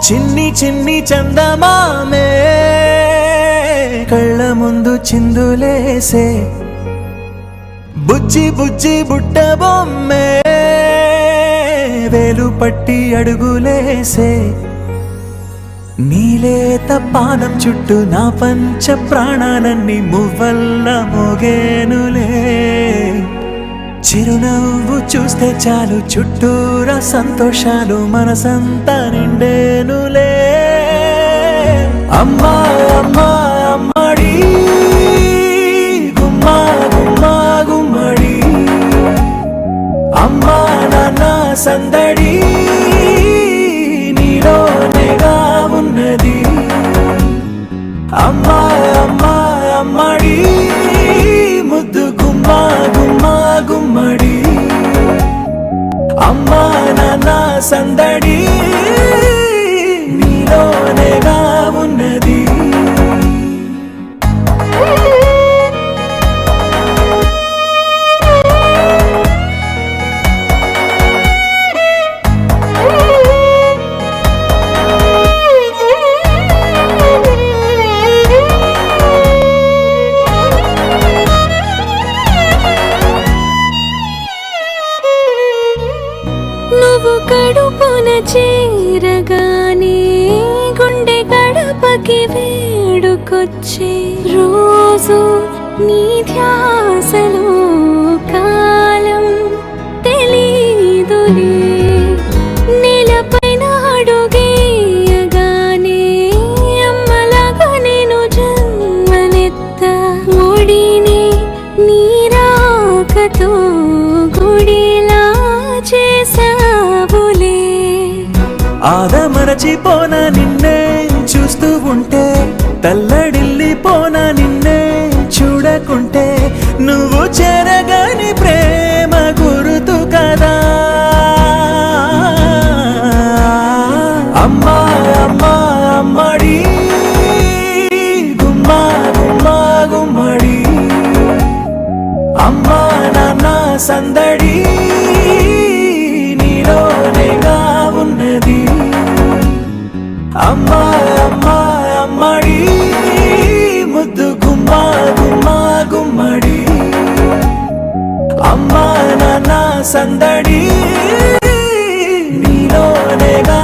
చిన్ని చిన్ని చందమామే కళ్ళ ముందు చిందులేసే బుజ్జి బుజ్జి బుట్ట బొమ్మే వేలు పట్టి అడుగులేసే నీలేత పానం చుట్టూ నా పంచ ప్రాణాలన్నీ మువ్వల్ల మోగేనులే చిరునవ్వు చూస్తే చాలు చుట్టూరా సంతోషాలు మనసంతా నిండేనులే అమ్మా అమ్మా అమ్మడి గుమ్మా గుమ్మా గుమ్మడి అమ్మా నాన్న సందడి నీలోనేగా ఉన్నది అమ్మా అమ్మా అమ్మడి ముద్దు గుమ్మా గుమ్మా గుమ్మడి అమ్మా నాన్న సందడి నీలోనేగా ఉన్నది నువ్వు కడుపున చేరగానే గుండె గడపకి వేడుకొచ్చే రోజు నీ ధ్యాసలో కాలం తెలీదులే నేలపైన అడుగేయగానే అమ్మలాగా నేను జన్మనెత్త ఒడిని నీ రాకతో గుడిలా చేసావులే ఆదమరచిపోన నిన్నే చూస్తూ ఉంటే తల్లడిల్లిపోన నిన్నే చూడకుంటే నువ్వు చెరగని ప్రేమ గుర్తు కదా అమ్మా అమ్మా అమ్మడి గుమ్మా గుమ్మా గుమ్మడి అమ్మా నాన్న సందడి నీలోనేగా ఉన్నది అమ్మా అమ్మా అమ్మడి ముద్దు గుమ్మా గుమ్మా గుమ్మడి అమ్మా నాన్న సందడి నీలోనేగా